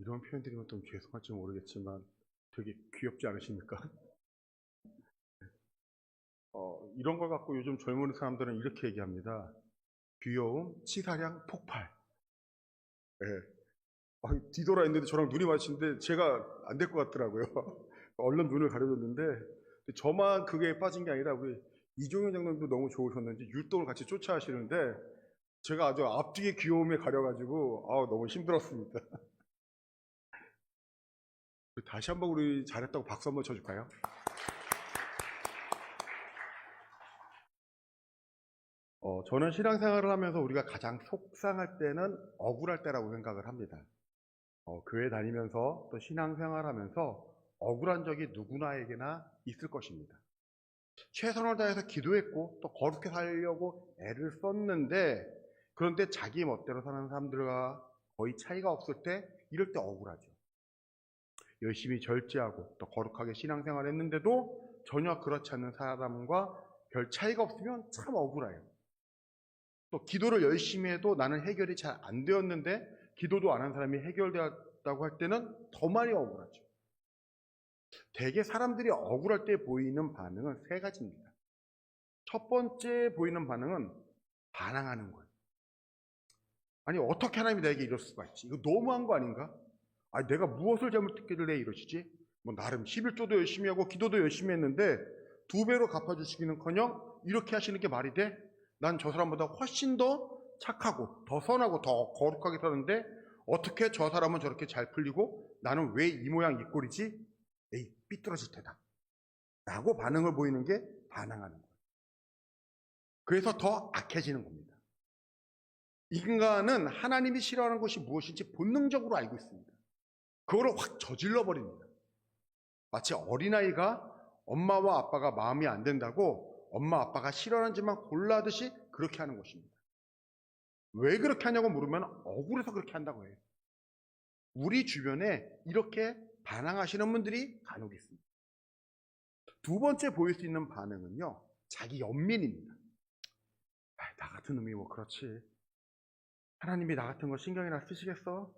이런 표현 드리면 좀 죄송할지 모르겠지만 되게 귀엽지 않으십니까? 이런 걸 갖고 요즘 젊은 사람들은 이렇게 얘기합니다. 귀여움, 치사량, 폭발. 예. 뒤돌아 있는데 저랑 눈이 마주치는데 제가 안 될 것 같더라고요. 얼른 눈을 가려줬는데 저만 그게 빠진 게 아니라 우리 이종현 장관도 너무 좋으셨는지 율동을 같이 쫓아 하시는데 제가 아주 앞뒤의 귀여움에 가려가지고 너무 힘들었습니다. 다시 한번 우리 잘했다고 박수 한번 쳐줄까요? 저는 신앙생활을 하면서 우리가 가장 속상할 때는 억울할 때라고 생각을 합니다. 교회 다니면서 또 신앙생활 하면서 억울한 적이 누구나에게나 있을 것입니다. 최선을 다해서 기도했고 또 거룩해 살려고 애를 썼는데 그런데 자기 멋대로 사는 사람들과 거의 차이가 없을 때 이럴 때 억울하죠. 열심히 절제하고 또 거룩하게 신앙생활 했는데도 전혀 그렇지 않는 사람과 별 차이가 없으면 참 억울해요. 또 기도를 열심히 해도 나는 해결이 잘 안 되었는데 기도도 안 한 사람이 해결되었다고 할 때는 더 많이 억울하죠. 대개 사람들이 억울할 때 보이는 반응은 세 가지입니다. 첫 번째 보이는 반응은 반항하는 거예요. 아니 어떻게 하나님이 나에게 이럴 수가 있지? 이거 너무한 거 아닌가? 아니 내가 무엇을 잘못했길래 이러시지? 뭐 나름 11조도 열심히 하고 기도도 열심히 했는데 2배로 갚아주시기는커녕 이렇게 하시는 게 말이 돼? 난 저 사람보다 훨씬 더 착하고 더 선하고 더 거룩하게 사는데 어떻게 저 사람은 저렇게 잘 풀리고 나는 왜 이 모양 이 꼴이지? 에이 삐뚤어질 테다 라고 반응을 보이는 게 반항하는 거예요. 그래서 더 악해지는 겁니다. 인간은 하나님이 싫어하는 것이 무엇인지 본능적으로 알고 있습니다. 그거를 확 저질러 버립니다. 마치 어린아이가 엄마와 아빠가 마음이 안 된다고 엄마 아빠가 싫어하는지만 골라듯이 그렇게 하는 것입니다. 왜 그렇게 하냐고 물으면 억울해서 그렇게 한다고 해요. 우리 주변에 이렇게 반항하시는 분들이 간혹 있습니다. 두 번째 보일 수 있는 반응은요, 자기 연민입니다. 나 같은 놈이 뭐 그렇지. 하나님이 나 같은 거 신경이나 쓰시겠어?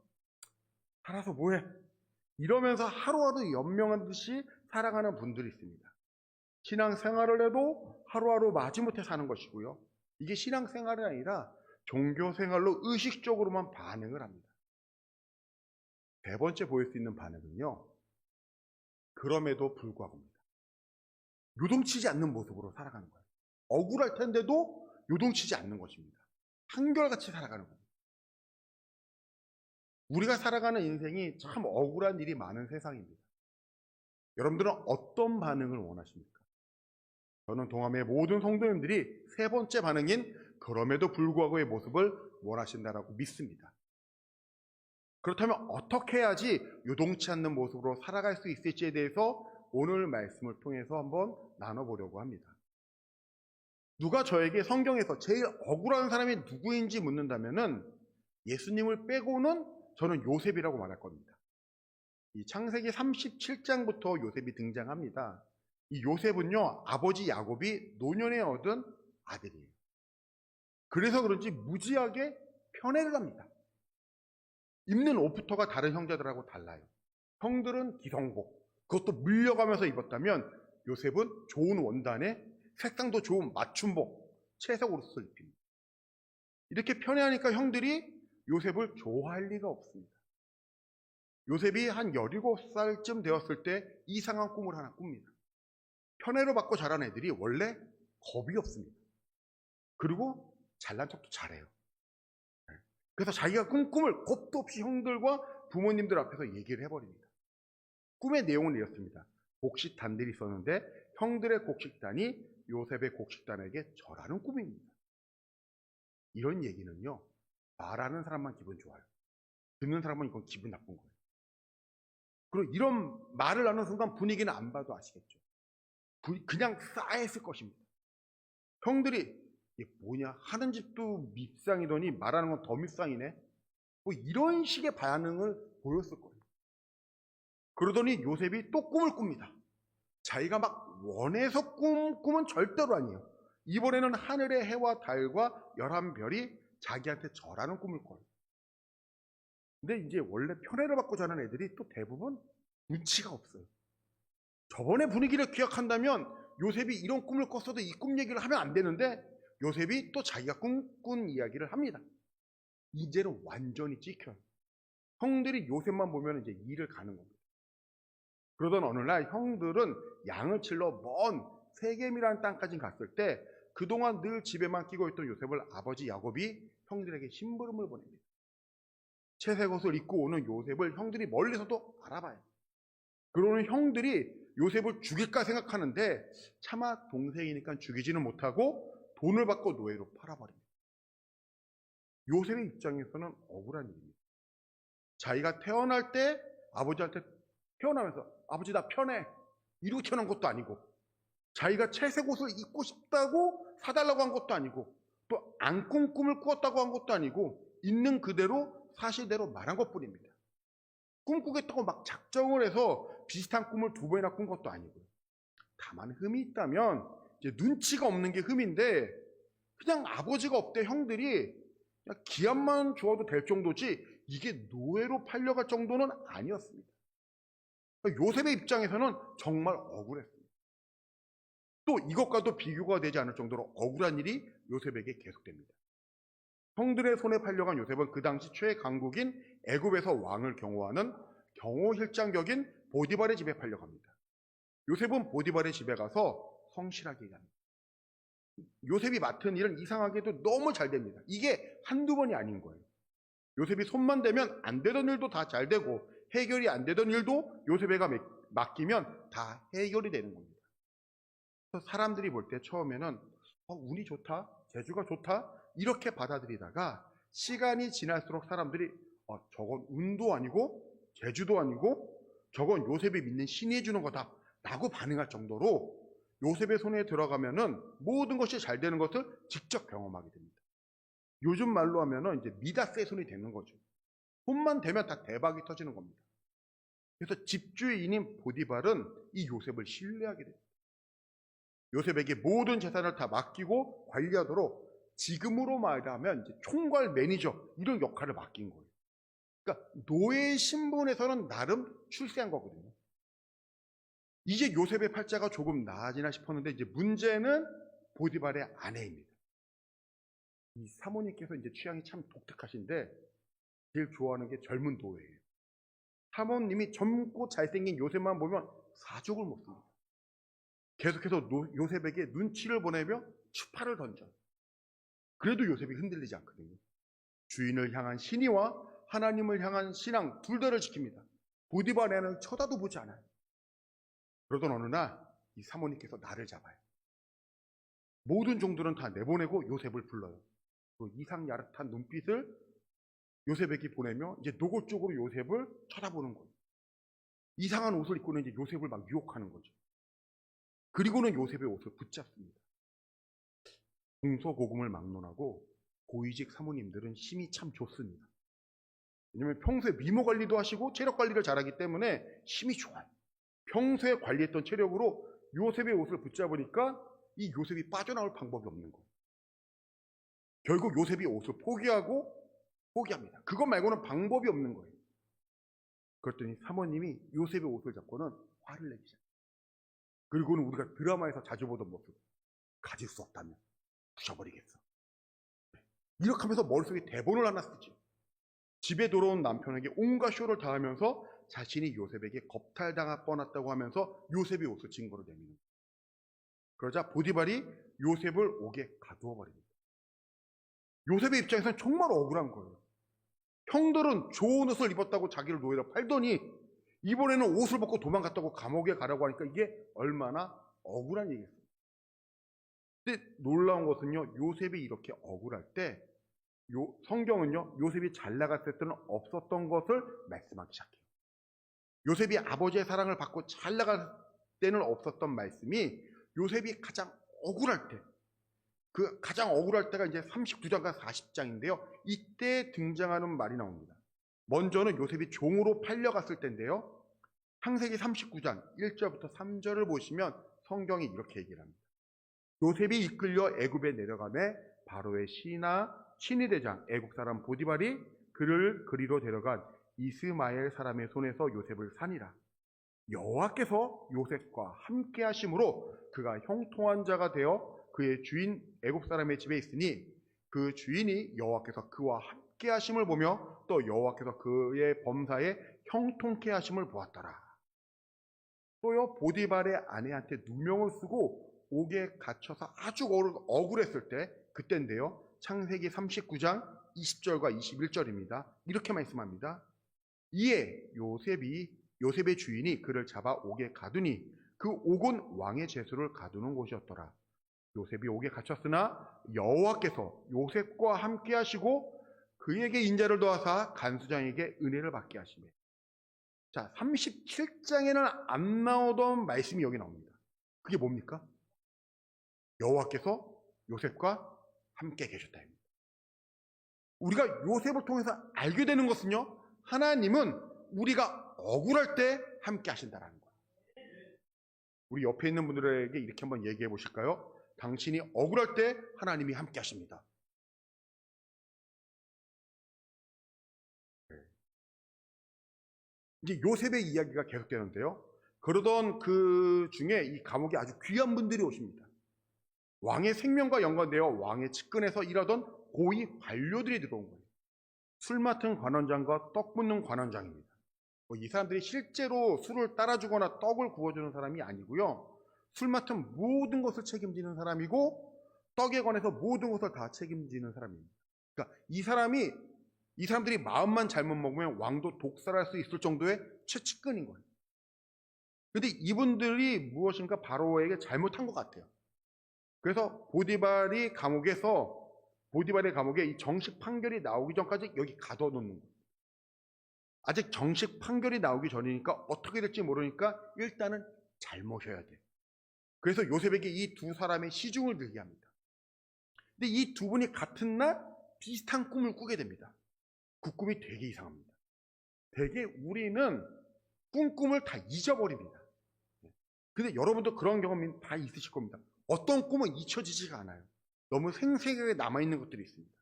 살아서 뭐해? 이러면서 하루하루 연명한 듯이 살아가는 분들이 있습니다. 신앙생활을 해도 하루하루 마지못해 사는 것이고요. 이게 신앙생활이 아니라 종교생활로 의식적으로만 반응을 합니다. 세 번째 보일 수 있는 반응은요, 그럼에도 불구하고입니다. 요동치지 않는 모습으로 살아가는 거예요. 억울할 텐데도 요동치지 않는 것입니다. 한결같이 살아가는 겁니다. 우리가 살아가는 인생이 참 억울한 일이 많은 세상입니다. 여러분들은 어떤 반응을 원하십니까? 저는 동암의 모든 성도님들이 세 번째 반응인 그럼에도 불구하고의 모습을 원하신다라고 믿습니다. 그렇다면 어떻게 해야지 요동치 않는 모습으로 살아갈 수 있을지에 대해서 오늘 말씀을 통해서 한번 나눠보려고 합니다. 누가 저에게 성경에서 제일 억울한 사람이 누구인지 묻는다면은 예수님을 빼고는 저는 요셉이라고 말할 겁니다. 이 창세기 37장부터 요셉이 등장합니다. 이 요셉은요, 아버지 야곱이 노년에 얻은 아들이에요. 그래서 그런지 무지하게 편애를 합니다. 입는 옷부터가 다른 형제들하고 달라요. 형들은 기성복, 그것도 물려가면서 입었다면 요셉은 좋은 원단에 색상도 좋은 맞춤복, 채색 옷을 입힙니다. 이렇게 편애하니까 형들이 요셉을 좋아할 리가 없습니다. 요셉이 한 17살쯤 되었을 때 이상한 꿈을 하나 꿉니다. 편애를 받고 자란 애들이 원래 겁이 없습니다. 그리고 잘난 척도 잘해요. 그래서 자기가 꾼 꿈을 겁도 없이 형들과 부모님들 앞에서 얘기를 해버립니다. 꿈의 내용은 이렇습니다. 곡식단들이 있었는데 형들의 곡식단이 요셉의 곡식단에게 절하는 꿈입니다. 이런 얘기는요, 말하는 사람만 기분 좋아요. 듣는 사람은 이건 기분 나쁜 거예요. 그리고 이런 말을 하는 순간 분위기는 안 봐도 아시겠죠. 그냥 싸했을 것입니다. 형들이 이게 뭐냐, 하는 집도 밉상이더니 말하는 건 더 밉상이네, 뭐 이런 식의 반응을 보였을 거예요. 그러더니 요셉이 또 꿈을 꿉니다. 자기가 막 원해서 꿈은 절대로 아니에요. 이번에는 하늘의 해와 달과 11별이 자기한테 절하는 꿈을 꿔요. 근데 이제 원래 편애를 받고 자란 애들이 또 대부분 눈치가 없어요. 저번에 분위기를 기억한다면 요셉이 이런 꿈을 꿨어도 이 꿈 얘기를 하면 안 되는데 요셉이 또 자기가 꿈꾼 이야기를 합니다. 이제는 완전히 찍혀요. 형들이 요셉만 보면 이제 일을 가는 겁니다. 그러던 어느 날 형들은 양을 칠러 먼 세겜이라는 땅까지 갔을 때 그동안 늘 집에만 끼고 있던 요셉을 아버지 야곱이 형들에게 심부름을 보냅니다. 채색 옷을 입고 오는 요셉을 형들이 멀리서도 알아봐요. 그러는 형들이 요셉을 죽일까 생각하는데 차마 동생이니까 죽이지는 못하고 돈을 받고 노예로 팔아버립니다. 요셉의 입장에서는 억울한 일입니다. 자기가 태어날 때 아버지한테 태어나면서 아버지 나 편해 이러고 태어난 것도 아니고 자기가 채색 옷을 입고 싶다고 사달라고 한 것도 아니고 또 안 꾼 꿈을 꾸었다고 한 것도 아니고 있는 그대로 사실대로 말한 것뿐입니다. 꿈꾸겠다고 막 작정을 해서 비슷한 꿈을 2번이나 꾼 것도 아니고요. 다만 흠이 있다면 이제 눈치가 없는 게 흠인데 그냥 아버지가 없대 형들이 그냥 기합만 좋아도 될 정도지 이게 노예로 팔려갈 정도는 아니었습니다. 요셉의 입장에서는 정말 억울했습니다. 또 이것과도 비교가 되지 않을 정도로 억울한 일이 요셉에게 계속됩니다. 형들의 손에 팔려간 요셉은 그 당시 최강국인 애굽에서 왕을 경호하는 경호실장격인 보디발의 집에 팔려갑니다. 요셉은 보디발의 집에 가서 성실하게 일합니다. 요셉이 맡은 일은 이상하게도 너무 잘 됩니다. 이게 한두 번이 아닌 거예요. 요셉이 손만 대면 안 되던 일도 다 잘 되고 해결이 안 되던 일도 요셉에게 맡기면 다 해결이 되는 겁니다. 그래서 사람들이 볼 때 처음에는 운이 좋다, 재주가 좋다 이렇게 받아들이다가 시간이 지날수록 사람들이 저건 운도 아니고 재주도 아니고 저건 요셉이 믿는 신이 해주는 거다 라고 반응할 정도로 요셉의 손에 들어가면은 모든 것이 잘 되는 것을 직접 경험하게 됩니다. 요즘 말로 하면은 이제 미다스의 손이 되는 거죠. 손만 대면 다 대박이 터지는 겁니다. 그래서 집주인인 보디발은 이 요셉을 신뢰하게 됩니다. 요셉에게 모든 재산을 다 맡기고 관리하도록 지금으로 말하면 이제 총괄 매니저 이런 역할을 맡긴 거예요. 그러니까 노예 신분에서는 나름 출세한 거거든요. 이제 요셉의 팔자가 조금 나아지나 싶었는데 이제 문제는 보디발의 아내입니다. 이 사모님께서 이제 취향이 참 독특하신데 제일 좋아하는 게 젊은 노예예요. 사모님이 젊고 잘생긴 요셉만 보면 사족을 못 씁니다. 계속해서 요셉에게 눈치를 보내며 추파를 던져요. 그래도 요셉이 흔들리지 않거든요. 주인을 향한 신의와 하나님을 향한 신앙 둘 다를 지킵니다. 보디발 아내는 쳐다도 보지 않아요. 그러던 어느 날 이 사모님께서 나를 잡아요. 모든 종들은 다 내보내고 요셉을 불러요. 그 이상 야릇한 눈빛을 요셉에게 보내며 이제 노골적으로 요셉을 쳐다보는 거예요. 이상한 옷을 입고는 이제 요셉을 막 유혹하는 거죠. 그리고는 요셉의 옷을 붙잡습니다. 공소고금을 막론하고 고위직 사모님들은 힘이 참 좋습니다. 왜냐하면 평소에 미모 관리도 하시고 체력 관리를 잘하기 때문에 힘이 좋아요. 평소에 관리했던 체력으로 요셉의 옷을 붙잡으니까 이 요셉이 빠져나올 방법이 없는 거예요. 결국 요셉이 옷을 포기합니다. 그것 말고는 방법이 없는 거예요. 그랬더니 사모님이 요셉의 옷을 잡고는 화를 내기 시작해요. 그리고는 우리가 드라마에서 자주 보던 모습, 가질 수 없다면 부셔버리겠어. 이렇게 하면서 머릿속에 대본을 하나 쓰죠. 집에 돌아온 남편에게 온갖 쇼를 다 하면서 자신이 요셉에게 겁탈당할 뻔했다고 하면서 요셉의 옷을 증거로 내미는 거예요. 그러자 보디발이 요셉을 옥에 가두어 버립니다. 요셉의 입장에서는 정말 억울한 거예요. 형들은 좋은 옷을 입었다고 자기를 노예로 팔더니 이번에는 옷을 벗고 도망갔다고 감옥에 가라고 하니까 이게 얼마나 억울한 얘기겠어요. 근데 놀라운 것은요, 요셉이 이렇게 억울할 때 성경은요, 요셉이 잘 나갔을 때는 없었던 것을 말씀하기 시작해요. 요셉이 아버지의 사랑을 받고 잘 나갈 때는 없었던 말씀이 요셉이 가장 억울할 때, 그 가장 억울할 때가 이제 39장과 40장인데요. 이때 등장하는 말이 나옵니다. 먼저는 요셉이 종으로 팔려갔을 때인데요. 창세기 39장 1절부터 3절을 보시면 성경이 이렇게 얘기를 합니다. 요셉이 이끌려 애굽에 내려가매 바로의 신하 친위대장 애국 사람 보디발이 그를 그리로 데려간 이스마엘 사람의 손에서 요셉을 산이라. 여호와께서 요셉과 함께 하심으로 그가 형통한 자가 되어 그의 주인 애굽 사람의 집에 있으니 그 주인이 여호와께서 그와 함께 하심을 보며 또 여호와께서 그의 범사에 형통케 하심을 보았더라. 또요, 보디발의 아내한테 누명을 쓰고 옥에 갇혀서 아주 억울했을 때, 그때인데요, 창세기 39장 20절과 21절입니다. 이렇게 말씀합니다. 이에 요셉의 주인이 그를 잡아 옥에 가두니 그 옥은 왕의 제수를 가두는 곳이었더라. 요셉이 옥에 갇혔으나 여호와께서 요셉과 함께 하시고 그에게 인자를 더하사 간수장에게 은혜를 받게 하시며. 자, 37장에는 안 나오던 말씀이 여기 나옵니다. 그게 뭡니까? 여호와께서 요셉과 함께 계셨다입니다. 우리가 요셉을 통해서 알게 되는 것은요, 하나님은 우리가 억울할 때 함께 하신다라는 거예요. 우리 옆에 있는 분들에게 이렇게 한번 얘기해 보실까요? 당신이 억울할 때 하나님이 함께 하십니다. 이제 요셉의 이야기가 계속되는데요. 그러던 그 중에 이 감옥에 아주 귀한 분들이 오십니다. 왕의 생명과 연관되어 왕의 측근에서 일하던 고위 관료들이 들어온 거예요. 술 맡은 관원장과 떡 붓는 관원장입니다. 이 사람들이 실제로 술을 따라주거나 떡을 구워주는 사람이 아니고요. 술 맡은 모든 것을 책임지는 사람이고 떡에 관해서 모든 것을 다 책임지는 사람입니다. 그러니까 이 사람들이 마음만 잘못 먹으면 왕도 독살할 수 있을 정도의 최측근인 거예요. 그런데 이분들이 무엇인가 바로에게 잘못한 것 같아요. 그래서 보디발의 감옥에 이 정식 판결이 나오기 전까지 여기 가둬놓는 거예요. 아직 정식 판결이 나오기 전이니까 어떻게 될지 모르니까 일단은 잘 모셔야 돼. 그래서 요셉에게 이 두 사람의 시중을 들게 합니다. 근데 이 두 분이 같은 날 비슷한 꿈을 꾸게 됩니다. 그 꿈이 되게 이상합니다. 되게 우리는 꿈을 다 잊어버립니다. 근데 여러분도 그런 경험이 다 있으실 겁니다. 어떤 꿈은 잊혀지지가 않아요. 너무 생생하게 남아있는 것들이 있습니다.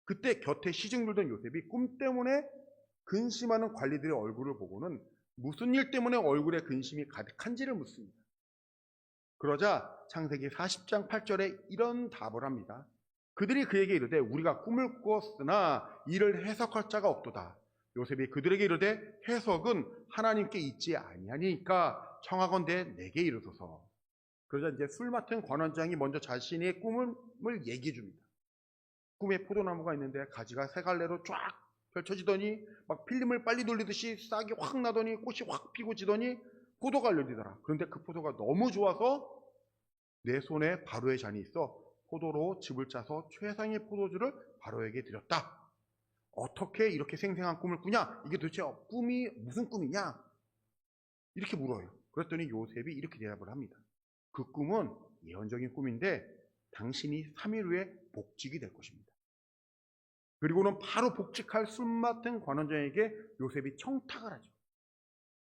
그때 곁에 시중 들던 요셉이 꿈 때문에 근심하는 관리들의 얼굴을 보고는 무슨 일 때문에 얼굴에 근심이 가득한지를 묻습니다. 그러자 창세기 40장 8절에 이런 답을 합니다. 그들이 그에게 이르되 우리가 꿈을 꾸었으나 이를 해석할 자가 없도다. 요셉이 그들에게 이르되 해석은 하나님께 있지 아니하니까 청하건대 내게 이르소서. 그러자 이제 술 맡은 관원장이 먼저 자신의 꿈을 얘기해 줍니다. 꿈에 포도나무가 있는데 가지가 세 갈래로 쫙 펼쳐지더니 막 필름을 빨리 돌리듯이 싹이 확 나더니 꽃이 확 피고 지더니 포도가 열리더라. 그런데 그 포도가 너무 좋아서 내 손에 바로의 잔이 있어 포도로 즙을 짜서 최상의 포도주를 바로에게 드렸다. 어떻게 이렇게 생생한 꿈을 꾸냐? 이게 도대체 꿈이 무슨 꿈이냐? 이렇게 물어요. 그랬더니 요셉이 이렇게 대답을 합니다. 그 꿈은 예언적인 꿈인데 당신이 3일 후에 복직이 될 것입니다. 그리고는 바로 복직할 술 맡은 관원장에게 요셉이 청탁을 하죠.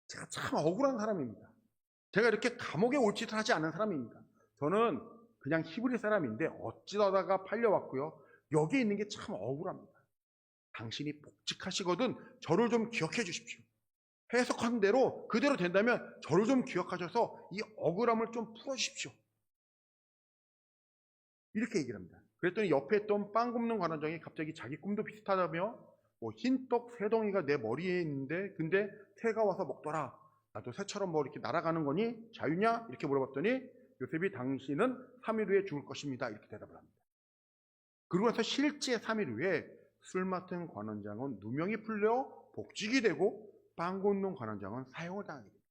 제가 참 억울한 사람입니다. 제가 이렇게 감옥에 올 짓을 하지 않은 사람입니다. 저는 그냥 히브리 사람인데 어찌다가 팔려왔고요. 여기에 있는 게 참 억울합니다. 당신이 복직하시거든 저를 좀 기억해 주십시오. 해석한 대로 그대로 된다면 저를 좀 기억하셔서 이 억울함을 좀 풀어주십시오. 이렇게 얘기를 합니다. 그랬더니 옆에 있던 빵 굽는 관원장이 갑자기 자기 꿈도 비슷하다며 흰떡 세 덩이가 내 머리에 있는데 근데 새가 와서 먹더라. 나도 새처럼 이렇게 날아가는 거니 자유냐? 이렇게 물어봤더니 요셉이 당신은 3일 후에 죽을 것입니다. 이렇게 대답을 합니다. 그러고 나서 실제 3일 후에 술 맡은 관원장은 누명이 풀려 복직이 되고 빵 굽는 관원장은 사형을 당하게 됩니다.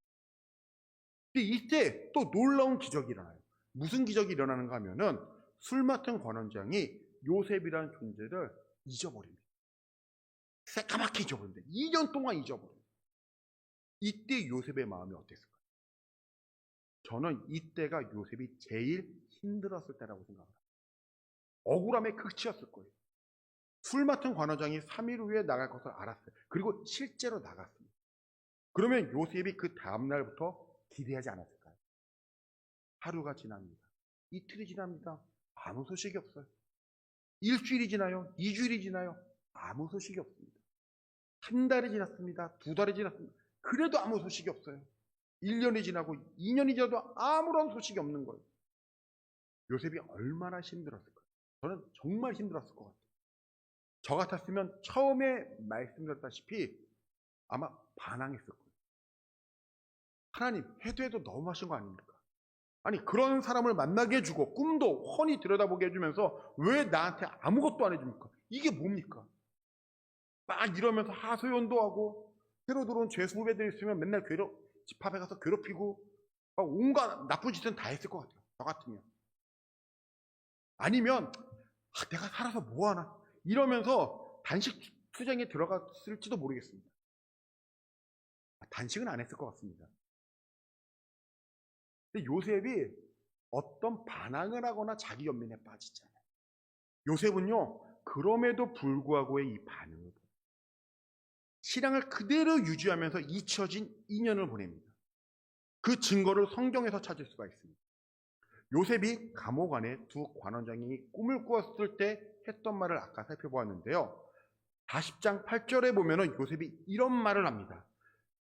근데 이때 또 놀라운 기적이 일어나요. 무슨 기적이 일어나는가 하면은 술 맡은 관원장이 요셉이라는 존재를 잊어버립니다. 새까맣게 잊어버립니다. 2년 동안 잊어버려요. 이때 요셉의 마음이 어땠을까요? 저는 이때가 요셉이 제일 힘들었을 때라고 생각합니다. 억울함의 극치였을 거예요. 술 맡은 관원장이 3일 후에 나갈 것을 알았어요. 그리고 실제로 나갔습니다. 그러면 요셉이 그 다음날부터 기대하지 않았을까요? 하루가 지납니다. 이틀이 지납니다. 아무 소식이 없어요. 일주일이 지나요. 2주일이 지나요. 아무 소식이 없습니다. 한 달이 지났습니다. 두 달이 지났습니다. 그래도 아무 소식이 없어요. 1년이 지나고 2년이 지나도 아무런 소식이 없는 거예요. 요셉이 얼마나 힘들었을까요? 저는 정말 힘들었을 것 같아요. 저 같았으면 처음에 말씀드렸다시피 아마 반항했을 거예요. 하나님, 해도 너무하신 거 아닙니까? 아니, 그런 사람을 만나게 해주고 꿈도 훤히 들여다보게 해주면서 왜 나한테 아무것도 안 해줍니까? 이게 뭡니까? 막 이러면서 하소연도 하고 새로 들어온 죄수 후배들 있으면 맨날 집합에 가서 괴롭히고 온갖 나쁜 짓은 다 했을 것 같아요. 저 같으면. 아니면 내가 살아서 뭐하나 이러면서 단식 투쟁에 들어갔을지도 모르겠습니다. 단식은 안 했을 것 같습니다. 근데 요셉이 어떤 반항을 하거나 자기 연민에 빠지지 않아요. 요셉은요, 그럼에도 불구하고의 이 반응을 신앙을 그대로 유지하면서 잊혀진 2년을 보냅니다. 그 증거를 성경에서 찾을 수가 있습니다. 요셉이 감옥 안에 두 관원장이 꿈을 꾸었을 때 했던 말을 아까 살펴보았는데요. 40장 8절에 보면은 요셉이 이런 말을 합니다.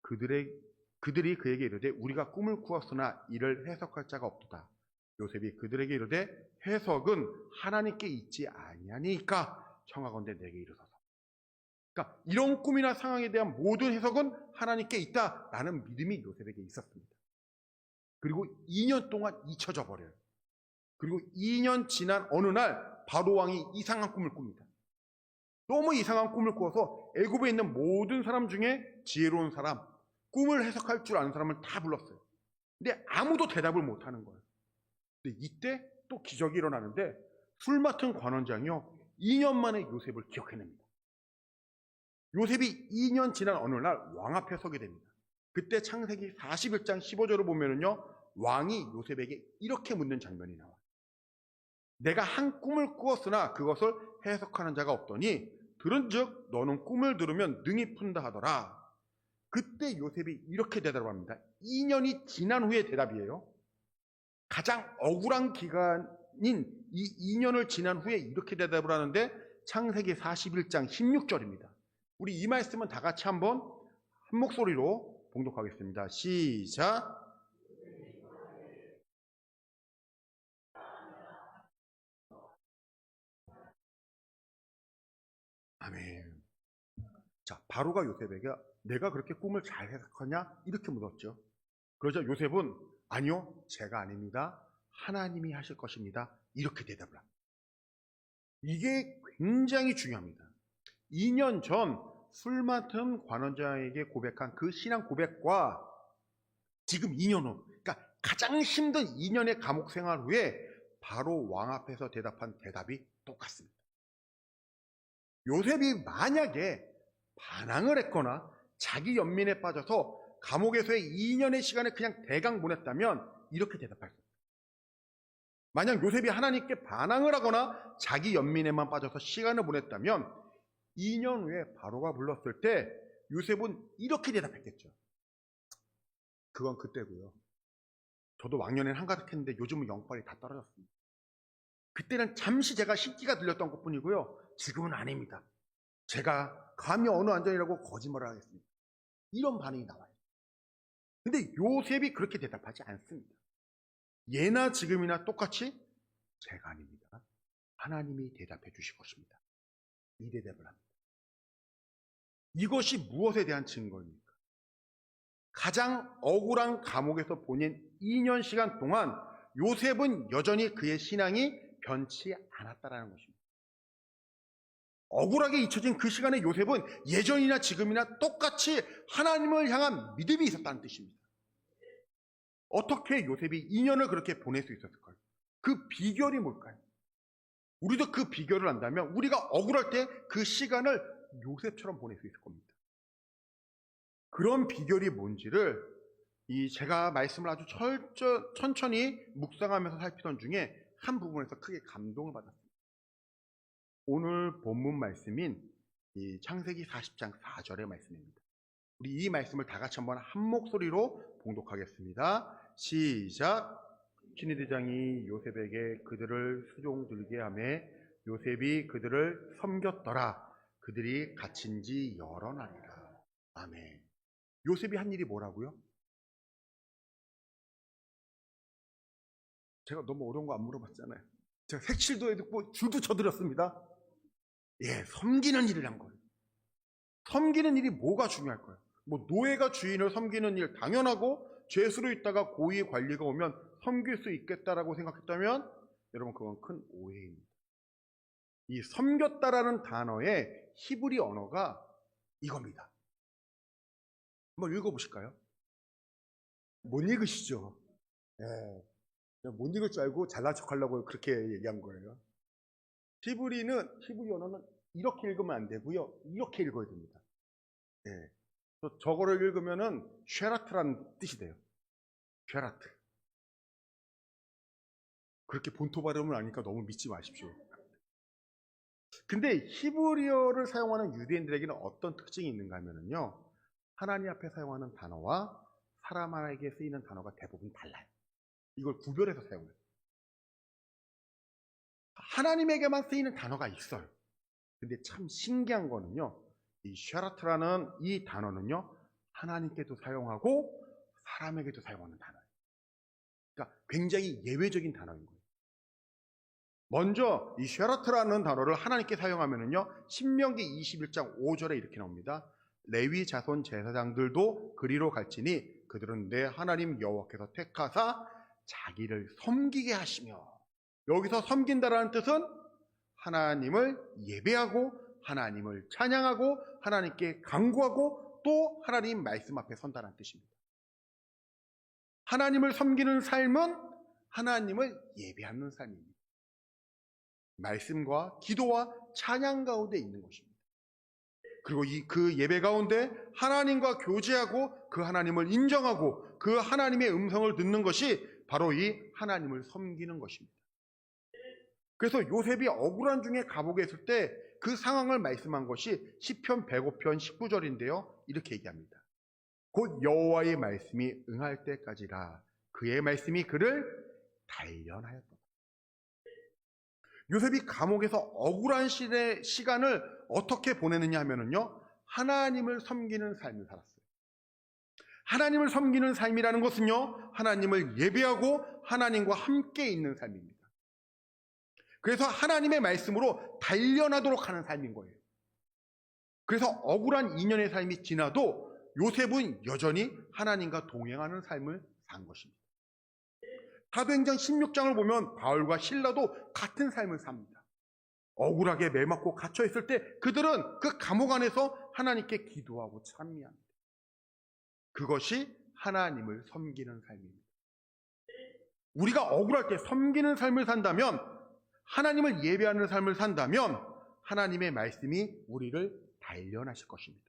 그들이 그에게 이르되 우리가 꿈을 꾸었으나 이를 해석할 자가 없도다. 요셉이 그들에게 이르되 해석은 하나님께 있지 아니하니까 청하건대 내게 이르소서. 그러니까 이런 꿈이나 상황에 대한 모든 해석은 하나님께 있다라는 믿음이 요셉에게 있었습니다. 그리고 2년 동안 잊혀져 버려요. 그리고 2년 지난 어느 날 바로 왕이 이상한 꿈을 꿉니다. 너무 이상한 꿈을 꾸어서 애굽에 있는 모든 사람 중에 지혜로운 사람, 꿈을 해석할 줄 아는 사람을 다 불렀어요. 근데 아무도 대답을 못하는 거예요. 근데 이때 또 기적이 일어나는데 술 맡은 관원장이요 2년 만에 요셉을 기억해냅니다. 요셉이 2년 지난 어느 날 왕 앞에 서게 됩니다. 그때 창세기 41장 15절을 보면은요 왕이 요셉에게 이렇게 묻는 장면이 나와요. 내가 한 꿈을 꾸었으나 그것을 해석하는 자가 없더니 들은즉 너는 꿈을 들으면 능히 푼다 하더라. 그때 요셉이 이렇게 대답합니다. 2년이 지난 후의 대답이에요. 가장 억울한 기간인 이 2년을 지난 후에 이렇게 대답을 하는데 창세기 41장 16절입니다. 우리 이 말씀은 다 같이 한번 한 목소리로 봉독하겠습니다. 시작. 아멘. 자, 바로가 요셉에게 내가 그렇게 꿈을 잘 해석하냐? 이렇게 물었죠. 그러자 요셉은 아니요, 제가 아닙니다. 하나님이 하실 것입니다. 이렇게 대답을 합니다. 이게 굉장히 중요합니다. 2년 전 술 맡은 관원장에게 고백한 그 신앙 고백과 지금 2년 후, 그러니까 가장 힘든 2년의 감옥 생활 후에 바로 왕 앞에서 대답한 대답이 똑같습니다. 요셉이 만약에 반항을 했거나 자기 연민에 빠져서 감옥에서의 2년의 시간을 그냥 대강 보냈다면 이렇게 대답할 수 있습니다. 만약 요셉이 하나님께 반항을 하거나 자기 연민에만 빠져서 시간을 보냈다면 2년 후에 바로가 불렀을 때 요셉은 이렇게 대답했겠죠. 그건 그때고요. 저도 왕년엔 한가득했는데 요즘은 영빨이 다 떨어졌습니다. 그때는 잠시 제가 신기가 들렸던 것뿐이고요. 지금은 아닙니다. 제가 감히 어느 안전이라고 거짓말을 하겠습니다. 이런 반응이 나와요. 근데 요셉이 그렇게 대답하지 않습니다. 예나 지금이나 똑같이 제가 아닙니다. 하나님이 대답해 주실 것입니다. 이 대답을 합니다. 이것이 무엇에 대한 증거입니까? 가장 억울한 감옥에서 보낸 2년 시간 동안 요셉은 여전히 그의 신앙이 변치 않았다는 것입니다. 억울하게 잊혀진 그 시간에 요셉은 예전이나 지금이나 똑같이 하나님을 향한 믿음이 있었다는 뜻입니다. 어떻게 요셉이 2년을 그렇게 보낼 수 있었을까요? 그 비결이 뭘까요? 우리도 그 비결을 안다면 우리가 억울할 때 그 시간을 요셉처럼 보낼 수 있을 겁니다. 그런 비결이 뭔지를 제가 말씀을 아주 천천히 묵상하면서 살피던 중에 한 부분에서 크게 감동을 받았습니다. 오늘 본문 말씀인 이 창세기 40장 4절의 말씀입니다. 우리 이 말씀을 다 같이 한번 한 목소리로 봉독하겠습니다. 시작. 친위 대장이 요셉에게 그들을 수종 들게 하매 요셉이 그들을 섬겼더라. 그들이 갇힌 지 여러 날이라. 아멘. 요셉이 한 일이 뭐라고요? 제가 너무 어려운 거 안 물어봤잖아요. 제가 색칠도 해듣고 줄도 쳐드렸습니다. 예, 섬기는 일을 한 거예요. 섬기는 일이 뭐가 중요할까요? 뭐 노예가 주인을 섬기는 일 당연하고, 죄수로 있다가 고위 관리가 오면 섬길 수 있겠다라고 생각했다면 여러분, 그건 큰 오해입니다. 이 섬겼다라는 단어의 히브리 언어가 이겁니다. 한번 읽어보실까요? 못 읽으시죠? 예, 못 읽을 줄 알고 잘난 척하려고 그렇게 얘기한 거예요. 히브리 언어는 이렇게 읽으면 안 되고요, 이렇게 읽어야 됩니다. 예. 또 저거를 읽으면은 쉐라트라는 뜻이 돼요. 쉐라트. 그렇게 본토 발음을 아니까 너무 믿지 마십시오. 근데 히브리어를 사용하는 유대인들에게는 어떤 특징이 있는가 하면요, 하나님 앞에 사용하는 단어와 사람에게 쓰이는 단어가 대부분 달라요. 이걸 구별해서 사용해요. 하나님에게만 쓰이는 단어가 있어요. 근데 참 신기한 거는요, 이 쉐라트라는 이 단어는요, 하나님께도 사용하고 사람에게도 사용하는 단어예요. 그러니까 굉장히 예외적인 단어인 거예요. 먼저 이 쉐라트라는 단어를 하나님께 사용하면은요, 신명기 21장 5절에 이렇게 나옵니다. 레위 자손 제사장들도 그리로 갈지니 그들은 내 하나님 여호와께서 택하사 자기를 섬기게 하시며, 여기서 섬긴다라는 뜻은 하나님을 예배하고 하나님을 찬양하고 하나님께 간구하고 또 하나님 말씀 앞에 선다는 뜻입니다. 하나님을 섬기는 삶은 하나님을 예배하는 삶입니다. 말씀과 기도와 찬양 가운데 있는 것입니다. 그리고 그 예배 가운데 하나님과 교제하고 그 하나님을 인정하고 그 하나님의 음성을 듣는 것이 바로 이 하나님을 섬기는 것입니다. 그래서 요셉이 억울한 중에 감옥에 있을 때 그 상황을 말씀한 것이 시편 105편 19절인데요. 이렇게 얘기합니다. 곧 여호와의 말씀이 응할 때까지라 그의 말씀이 그를 단련하였다. 요셉이 감옥에서 억울한 시간을 어떻게 보내느냐 하면요, 하나님을 섬기는 삶을 살았어요. 하나님을 섬기는 삶이라는 것은요, 하나님을 예배하고 하나님과 함께 있는 삶입니다. 그래서 하나님의 말씀으로 단련하도록 하는 삶인 거예요. 그래서 억울한 2년의 삶이 지나도 요셉은 여전히 하나님과 동행하는 삶을 산 것입니다. 사도행전 16장을 보면 바울과 실라도 같은 삶을 삽니다. 억울하게 매맞고 갇혀있을 때 그들은 그 감옥 안에서 하나님께 기도하고 찬미합니다. 그것이 하나님을 섬기는 삶입니다. 우리가 억울할 때 섬기는 삶을 산다면, 하나님을 예배하는 삶을 산다면 하나님의 말씀이 우리를 단련하실 것입니다.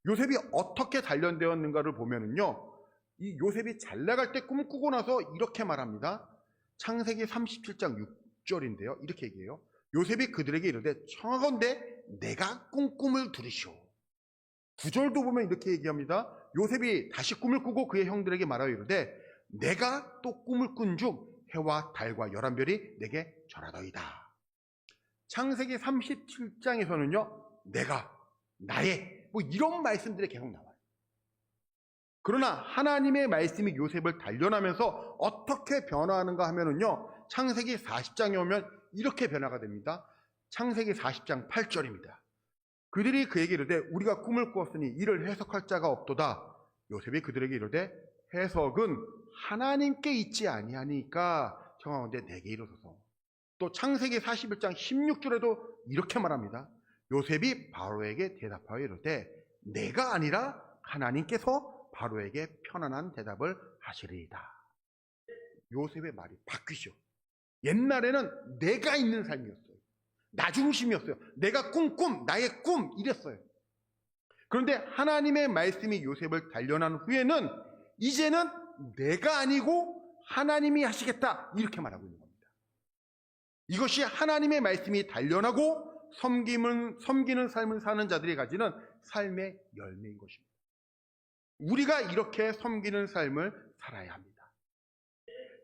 요셉이 어떻게 단련되었는가를 보면은요, 이 요셉이 잘 나갈 때 꿈을 꾸고 나서 이렇게 말합니다. 창세기 37장 6절인데요. 이렇게 얘기해요. 요셉이 그들에게 이르되 청하건대 내가 꿈을 들으시오. 9절도 보면 이렇게 얘기합니다. 요셉이 다시 꿈을 꾸고 그의 형들에게 말하여 이르되 내가 또 꿈을 꾼즉 해와 달과 11별이 내게 절하더이다. 창세기 37장에서는요, 내가, 나의, 이런 말씀들이 계속 나와요. 그러나 하나님의 말씀이 요셉을 단련하면서 어떻게 변화하는가 하면은요, 창세기 40장에 오면 이렇게 변화가 됩니다. 창세기 40장 8절입니다. 그들이 그에게 이르되 우리가 꿈을 꾸었으니 이를 해석할 자가 없도다. 요셉이 그들에게 이르되 해석은 하나님께 있지 아니하니까 청하건대 내게 이르소서. 또 창세기 41장 16절에도 이렇게 말합니다. 요셉이 바로에게 대답하여 이르되 내가 아니라 하나님께서 바로에게 편안한 대답을 하시리이다. 요셉의 말이 바뀌죠. 옛날에는 내가 있는 삶이었어요. 나 중심이었어요. 내가 나의 꿈 이랬어요. 그런데 하나님의 말씀이 요셉을 단련한 후에는 이제는 내가 아니고 하나님이 하시겠다 이렇게 말하고 있는 겁니다. 이것이 하나님의 말씀이 단련하고 섬기는 삶을 사는 자들이 가지는 삶의 열매인 것입니다. 우리가 이렇게 섬기는 삶을 살아야 합니다.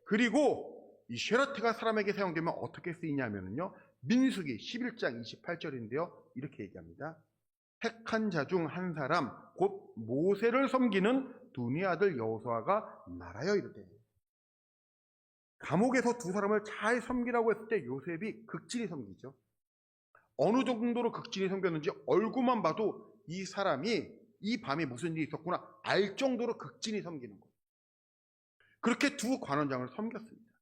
그리고 이 쉐라트가 사람에게 사용되면 어떻게 쓰이냐면요, 민수기 11장 28절인데요 이렇게 얘기합니다. 택한 자 중 한 사람 곧 모세를 섬기는 눈의 아들 여호수아가 말하여 이르되. 감옥에서 두 사람을 잘 섬기라고 했을 때 요셉이 극진히 섬기죠. 어느 정도로 극진히 섬겼는지 얼굴만 봐도 이 사람이 이 밤에 무슨 일이 있었구나 알 정도로 극진히 섬기는 거예요. 그렇게 두 관원장을 섬겼습니다.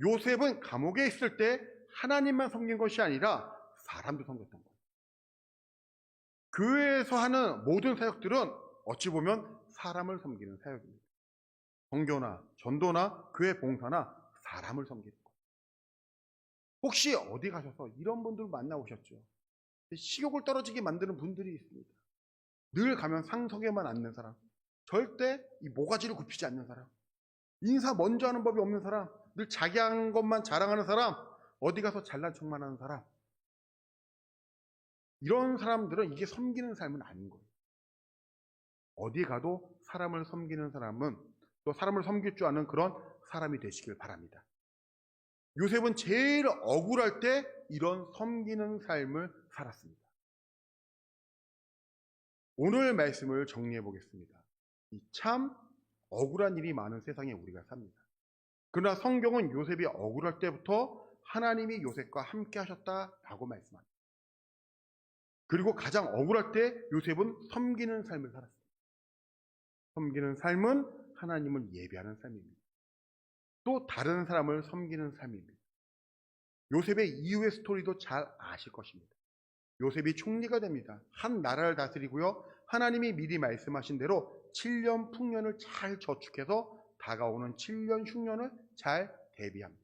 요셉은 감옥에 있을 때 하나님만 섬긴 것이 아니라 사람도 섬겼던 거예요. 교회에서 하는 모든 사역들은 어찌 보면 사람을 섬기는 사역입니다. 선교나 전도나 교회 봉사나 사람을 섬기는 거예요. 혹시 어디 가셔서 이런 분들 만나오셨죠? 식욕을 떨어지게 만드는 분들이 있습니다. 늘 가면 상석에만 앉는 사람, 절대 이 모가지를 굽히지 않는 사람, 인사 먼저 하는 법이 없는 사람, 늘 자기 한 것만 자랑하는 사람, 어디 가서 잘난 척만 하는 사람, 이런 사람들은 이게 섬기는 삶은 아닌 거예요. 어디 가도 사람을 섬기는 사람은 또 사람을 섬길 줄 아는 그런 사람이 되시길 바랍니다. 요셉은 제일 억울할 때 이런 섬기는 삶을 살았습니다. 오늘 말씀을 정리해 보겠습니다. 이 참 억울한 일이 많은 세상에 우리가 삽니다. 그러나 성경은 요셉이 억울할 때부터 하나님이 요셉과 함께 하셨다라고 말씀합니다. 그리고 가장 억울할 때 요셉은 섬기는 삶을 살았습니다. 섬기는 삶은 하나님을 예배하는 삶입니다. 또 다른 사람을 섬기는 삶입니다. 요셉의 이후의 스토리도 잘 아실 것입니다. 요셉이 총리가 됩니다. 한 나라를 다스리고요. 하나님이 미리 말씀하신 대로 7년 풍년을 잘 저축해서 다가오는 7년 흉년을 잘 대비합니다.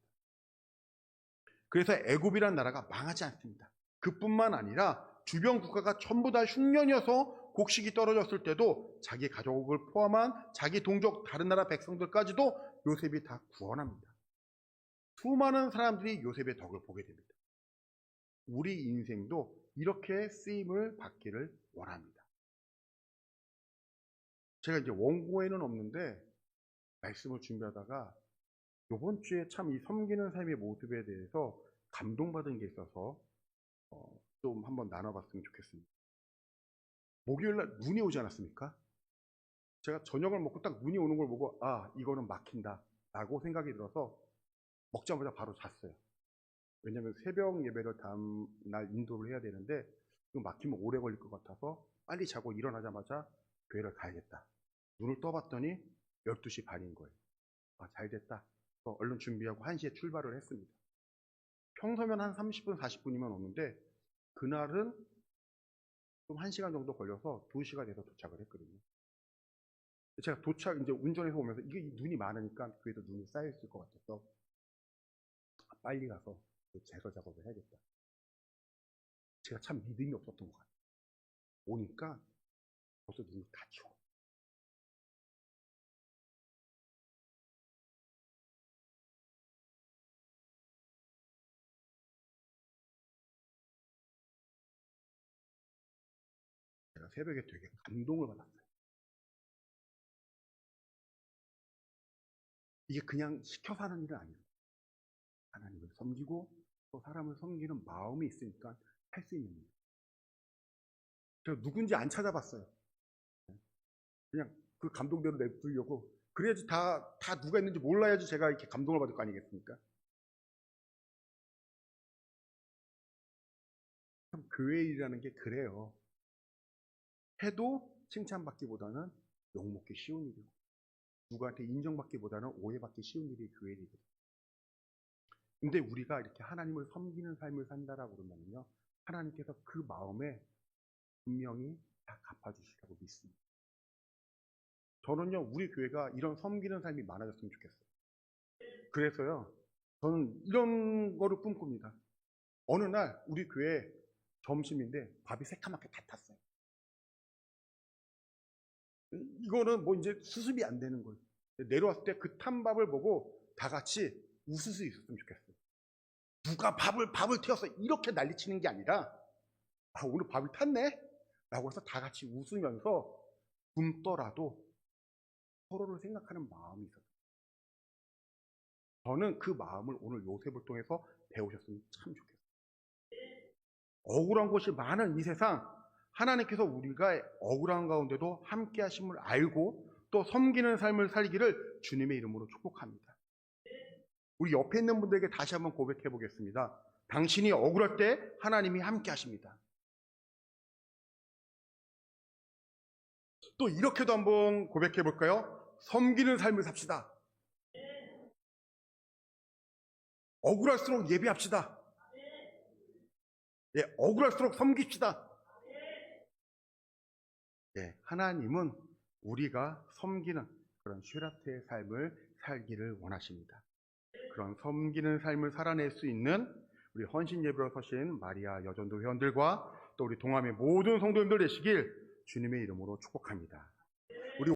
그래서 애굽이란 나라가 망하지 않습니다. 그뿐만 아니라 주변 국가가 전부 다 흉년이어서 곡식이 떨어졌을 때도 자기 가족을 포함한 자기 동족 다른 나라 백성들까지도 요셉이 다 구원합니다. 수많은 사람들이 요셉의 덕을 보게 됩니다. 우리 인생도 이렇게 쓰임을 받기를 원합니다. 제가 이제 원고에는 없는데 말씀을 준비하다가 이번 주에 참 이 섬기는 삶의 모습에 대해서 감동받은 게 있어서 좀 한번 나눠봤으면 좋겠습니다. 목요일날 눈이 오지 않았습니까? 제가 저녁을 먹고 딱 눈이 오는 걸 보고 아 이거는 막힌다 라고 생각이 들어서 먹자마자 바로 잤어요. 왜냐하면 새벽 예배를 다음 날 인도를 해야 되는데 이거 막히면 오래 걸릴 것 같아서 빨리 자고 일어나자마자 교회를 가야겠다. 눈을 떠봤더니 12시 반인 거예요. 아, 잘 됐다. 얼른 준비하고 1시에 출발을 했습니다. 평소면 한 30분, 40분이면 오는데 그날은 좀 1시간 정도 걸려서 2시가 돼서 도착을 했거든요. 제가 이제 운전해서 오면서 이게 눈이 많으니까 교회도 눈이 쌓여있을 것 같아서 빨리 가서 제거 작업을 해야겠다. 제가 참 믿음이 없었던 것 같아요. 오니까 벌써 눈이 다 치워. 제가 새벽에 되게 감동을 받았어요. 이게 그냥 시켜서 하는 일은 아니에요. 하나님을 섬기고 또 사람을 섬기는 마음이 있으니까 할 수 있는 일이에요. 제가 누군지 안 찾아봤어요. 그냥 그 감동대로 냅두려고. 그래야지 다 누가 있는지 몰라야지 제가 이렇게 감동을 받을 거 아니겠습니까? 참 교회 일이라는 게 그래요. 해도 칭찬받기보다는 욕먹기 쉬운 일이고 누구한테 인정받기보다는 오해받기 쉬운 일이 교회 일이거든요. 근데 우리가 이렇게 하나님을 섬기는 삶을 산다라고 그러면요, 하나님께서 그 마음에 분명히 다 갚아주시라고 믿습니다. 저는요, 우리 교회가 이런 섬기는 삶이 많아졌으면 좋겠어요. 그래서요, 저는 이런 거를 꿈꿉니다. 어느 날 우리 교회 점심인데 밥이 새까맣게 다 탔어요. 이거는 뭐 이제 수습이 안 되는 거예요. 내려왔을 때 그 탄 밥을 보고 다 같이 웃을 수 있었으면 좋겠어요. 누가 밥을 튀어서 이렇게 난리치는 게 아니라 아 오늘 밥이 탔네? 라고 해서 다 같이 웃으면서 굶더라도 서로를 생각하는 마음이 있었어요. 저는 그 마음을 오늘 요셉을 통해서 배우셨으면 참 좋겠어요. 억울한 것이 많은 이 세상 하나님께서 우리가 억울한 가운데도 함께 하심을 알고 또 섬기는 삶을 살기를 주님의 이름으로 축복합니다. 우리 옆에 있는 분들에게 다시 한번 고백해 보겠습니다. 당신이 억울할 때 하나님이 함께 하십니다. 또 이렇게도 한번 고백해 볼까요? 섬기는 삶을 삽시다. 억울할수록 예배합시다. 예, 억울할수록 섬깁시다. 예, 하나님은 우리가 섬기는 그런 슈라트의 삶을 살기를 원하십니다. 그런 섬기는 삶을 살아낼 수 있는 우리 헌신 예배로 서신 마리아 여전도 회원들과 또 우리 동함의 모든 성도님들 되시길 주님의 이름으로 축복합니다.